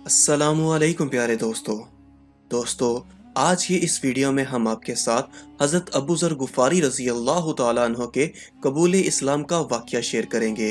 अस्सलामुअलैकुम प्यारे दोस्तों आज की इस वीडियो में हम आपके साथ हज़रत अबू ज़र गुफ़ारी रज़ी अल्लाह तआला अन्हो के कबूल इस्लाम का वाक़या शेयर करेंगे।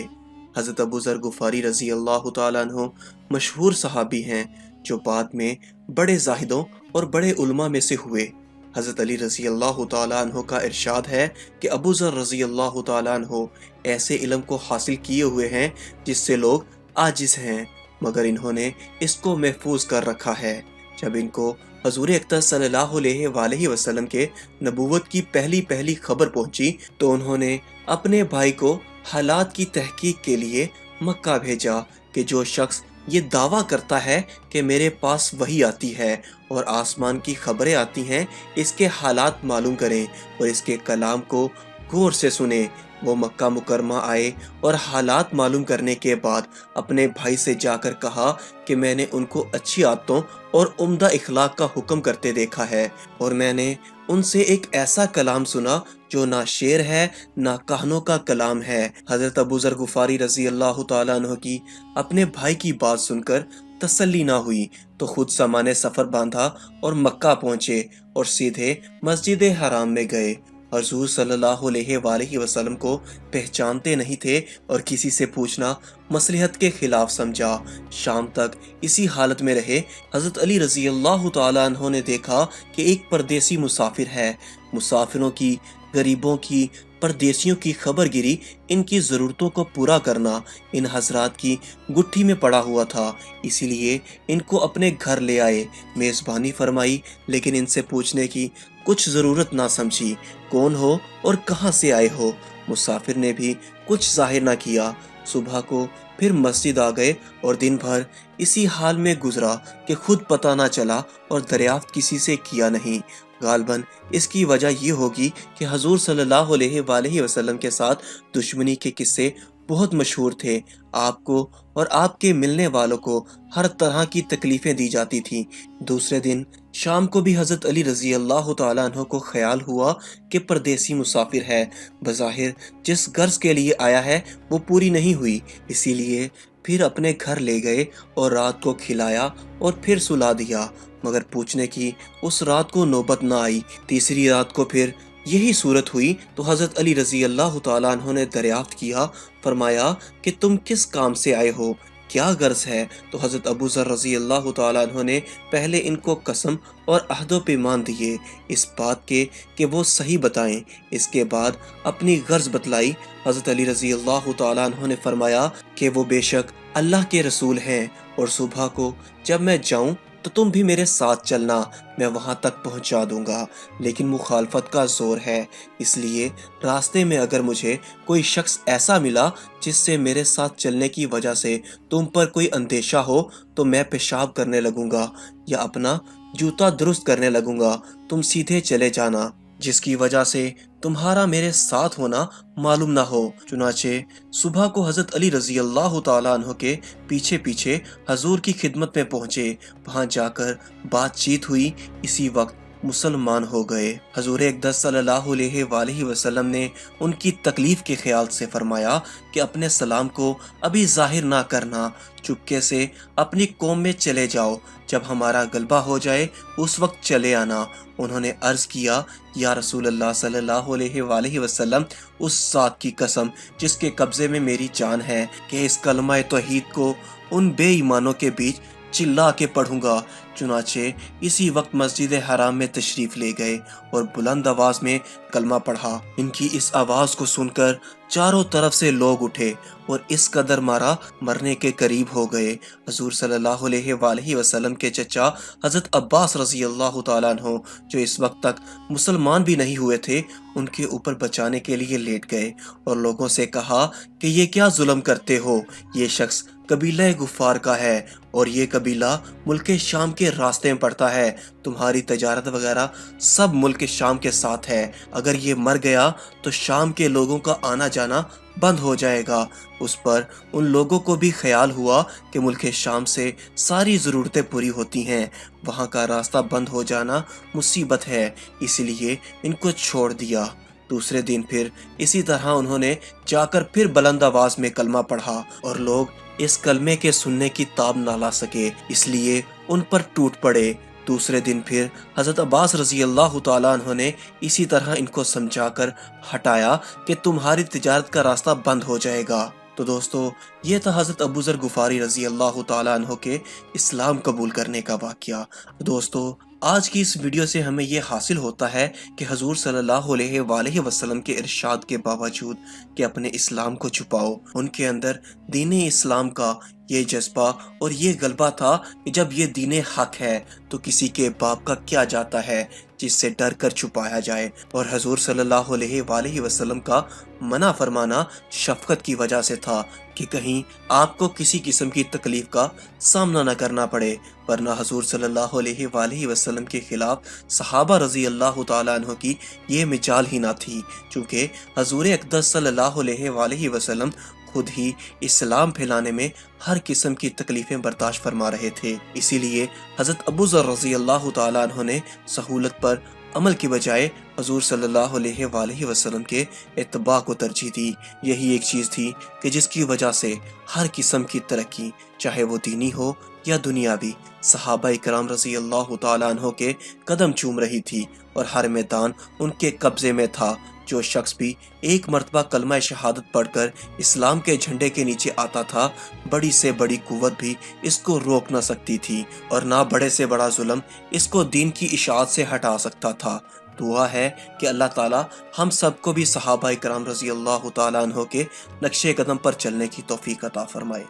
हज़रत अबू ज़र गुफ़ारी रज़ी अल्लाह तआला अन्हो मशहूर सहाबी हैं जो बाद में बड़े ज़ाहिदों और बड़े उलमा में से हुए। हज़रत अली रज़ी अल्लाह तआला अन्हो का इरशाद है कि अबू ज़र रज़ी अल्लाह तआला अन्हो ऐसे इल्म को हासिल किए हुए हैं जिससे लोग आजिज़ हैं, मगर इन्होंने इसको महफूज कर रखा है। जब इनको हजूर अक़दस सल्लल्लाहु अलैहि वसल्लम के नबूवत की पहली खबर पहुंची तो उन्होंने अपने भाई को हालात की तहकीक के लिए मक्का भेजा कि जो शख्स ये दावा करता है कि मेरे पास वही आती है और आसमान की खबरें आती हैं, इसके हालात मालूम करें और इसके कलाम को गौर से सुने। वो मक्का मुकरमा आए और हालात मालूम करने के बाद अपने भाई से जाकर कहा कि मैंने उनको अच्छी आदतों और उम्दा इखलाक का हुक्म करते देखा है और मैंने उनसे एक ऐसा कलाम सुना जो ना शेर है ना कहानों का कलाम है। हजरत अबू ज़र गुफ़ारी रज़ी अल्लाह तआला अन्हु की अपने भाई की बात सुनकर तसल्ली ना हुई तो खुद सामाने सफ़र बांधा और मक्का पहुँचे और सीधे मस्जिद हराम में गए। हजूर सल्लल्लाहु अलैहि वसल्लम को पहचानते नहीं थे और किसी से पूछना मसलहत के खिलाफ समझा। शाम तक इसी हालत में रहे। हजरत अली रजी अल्लाह तआला अन्हो ने देखा कि एक परदेसी मुसाफिर है। मुसाफिरों की, गरीबों की, परदेसियों की खबरगिरी, इनकी ज़रूरतों को पूरा करना इन हजरात की गुट्ठी में पड़ा हुआ था, इसीलिए इनको अपने घर ले आए। मेज़बानी फरमाई, लेकिन इनसे पूछने की कुछ ज़रूरत ना समझी। कौन हो और कहाँ से आए हो? मुसाफिर ने भी कुछ जाहिर ना किया। सुबह को फिर मस्जिद आ गए और दिन भर इसी हाल में गुजरा कि खुद पता ना चला और दरियाफ्त किसी से किया नहीं। गालबन इसकी वजह ये होगी कि हजूर सल्लल्लाहु अलैहि वसल्लम के साथ दुश्मनी के किस्से बहुत मशहूर थे। आपको और आपके मिलने वालों को हर तरह की तकलीफ़ें दी जाती थीं। दूसरे दिन शाम को भी हज़रत अली रज़ी अल्लाह तआला अन्हो को ख्याल हुआ कि परदेसी मुसाफिर है, बज़ाहिर जिस गर्ज़ के लिए आया है वो पूरी नहीं हुई, इसीलिए फिर अपने घर ले गए और रात को खिलाया और फिर सुला दिया, मगर पूछने की उस रात को नौबत ना आई। तीसरी रात को फिर यही सूरत हुई तो हज़रत अली रज़ी अल्लाह तआला अन्हो ने दरियाफ्त किया। फरमाया कि तुम किस काम से आए हो, क्या गर्ज है? तो हज़रत अबू ज़र रज़ी अल्लाह तआला अन्हो ने पहले इनको कसम और अहदो पैमान दिए इस बात के कि वो सही बताएं। इसके बाद अपनी गर्ज बतलाई। हज़रत अली रज़ी अल्लाह तआला अन्हो ने फरमाया कि वो बेशक अल्लाह के रसूल हैं और सुबह को जब मैं जाऊं तो तुम भी मेरे साथ चलना, मैं वहां तक पहुंचा दूंगा, लेकिन मुखालफत का जोर है, इसलिए रास्ते में अगर मुझे कोई शख्स ऐसा मिला जिससे मेरे साथ चलने की वजह से तुम पर कोई अंदेशा हो तो मैं पेशाब करने लगूंगा या अपना जूता दुरुस्त करने लगूंगा। तुम सीधे चले जाना, जिसकी वजह से तुम्हारा मेरे साथ होना मालूम ना हो। चुनाचे सुबह को हज़रत अली रज़ी अल्लाह तआला अन्हो के पीछे पीछे हजूर की खिदमत में पहुँचे। वहाँ जाकर बातचीत हुई। इसी वक्त मुसलमान हो गए। हजूर अक़दस सल्लल्लाहु अलैहि वसल्लम ने उनकी तकलीफ़ के ख्याल से फरमाया कि अपने सलाम को अभी जाहिर ना करना, चुपके से अपनी कौम में चले जाओ, जब हमारा गलबा हो जाए उस वक्त चले आना। उन्होंने अर्ज़ किया, या रसूल अल्लाह सल्लल्लाहु अलैहि वसल्लम, उस ज़ात की कसम जिसके कब्ज़े में मेरी जान है कि इस कलमा तौहीद को उन बेईमानों के बीच चिल्ला के पढ़ूंगा। चुनाचे इसी वक्त मस्जिद हराम में तशरीफ ले गए और बुलंद आवाज में कलमा पढ़ा। इनकी इस आवाज को सुनकर चारों तरफ से लोग उठे और इस कदर मारा मरने के करीब हो गए। हजूर सल्लल्लाहु अलैहि वसल्लम के चचा हजरत अब्बास रजी अल्लाह तआला अन्हो, जो इस वक्त तक मुसलमान भी नहीं हुए थे, उनके ऊपर बचाने के लिए लेट गए और लोगों से कहा कि ये क्या जुल्म करते हो, ये शख्स कबीला गुफ़ार का है और ये कबीला मुल्क शाम के रास्ते में पड़ता है। तुम्हारी तजारत वगैरह सब मुल्क शाम के साथ है। अगर ये मर गया तो शाम के लोगों का आना जाना बंद हो जाएगा। उस पर उन लोगों को भी ख्याल हुआ कि मुल्क शाम से सारी ज़रूरतें पूरी होती हैं, वहाँ का रास्ता बंद हो जाना मुसीबत है, इसलिए इनको छोड़ दिया। दूसरे दिन फिर इसी तरह उन्होंने जाकर फिर बुलंद आवाज में कलमा पढ़ा और लोग اس کلمے کے سننے کی تاب نہ لا سکے، اس لیے ان پر ٹوٹ پڑے۔ دوسرے دن پھر حضرت عباس رضی اللہ تعالیٰ عنہ نے اسی طرح ان کو سمجھا کر ہٹایا کہ تمہاری تجارت کا راستہ بند ہو جائے گا۔ تو دوستو، یہ تھا حضرت ابو ذر غفاری رضی اللہ تعالیٰ عنہ کے اسلام قبول کرنے کا واقعہ۔ دوستو، آج کی اس ویڈیو سے ہمیں یہ حاصل ہوتا ہے کہ حضور صلی اللہ علیہ وآلہ وسلم کے ارشاد کے باوجود کہ اپنے اسلام کو چھپاؤ، ان کے اندر دین اسلام کا یہ جذبہ اور یہ غلبہ تھا کہ جب یہ دین حق ہے تو کسی کے باپ کا کیا جاتا ہے جس سے ڈر کر چھپایا جائے، اور حضور صلی اللہ علیہ وآلہ وسلم کا منع فرمانا شفقت کی وجہ سے تھا کہ کہیں آپ کو کسی قسم کی تکلیف کا سامنا نہ کرنا پڑے، ورنہ حضور صلی اللہ علیہ وآلہ وسلم کے خلاف صحابہ رضی اللہ تعالیٰ عنہ کی یہ مجال ہی نہ تھی، چونکہ حضور اقدس صلی اللہ علیہ وآلہ وسلم خود ہی اسلام پھیلانے میں ہر قسم کی تکلیفیں برداشت فرما رہے تھے۔ اسی لیے حضرت ابو ذر رضی اللہ تعالیٰ عنہ نے سہولت پر عمل کی بجائے حضور صلی اللہ علیہ وآلہ وسلم کے اتباع کو ترجیح دی۔ یہی ایک چیز تھی کہ جس کی وجہ سے ہر قسم کی ترقی، چاہے وہ دینی ہو یا دنیاوی، صحابہ اکرام رضی اللہ تعالیٰ عنہ کے قدم چوم رہی تھی اور ہر میدان ان کے قبضے میں تھا۔ جو شخص بھی ایک مرتبہ کلمہ شہادت پڑھ کر اسلام کے جھنڈے کے نیچے آتا تھا، بڑی سے بڑی قوت بھی اس کو روک نہ سکتی تھی، اور نہ بڑے سے بڑا ظلم اس کو دین کی اشاعت سے ہٹا سکتا تھا۔ دعا ہے کہ اللہ تعالی ہم سب کو بھی صحابہ کرام رضی اللہ تعالیٰ عنہ کے نقش قدم پر چلنے کی توفیق عطا فرمائے۔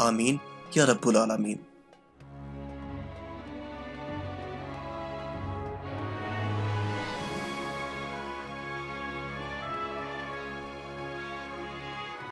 آمین یا رب العالمین۔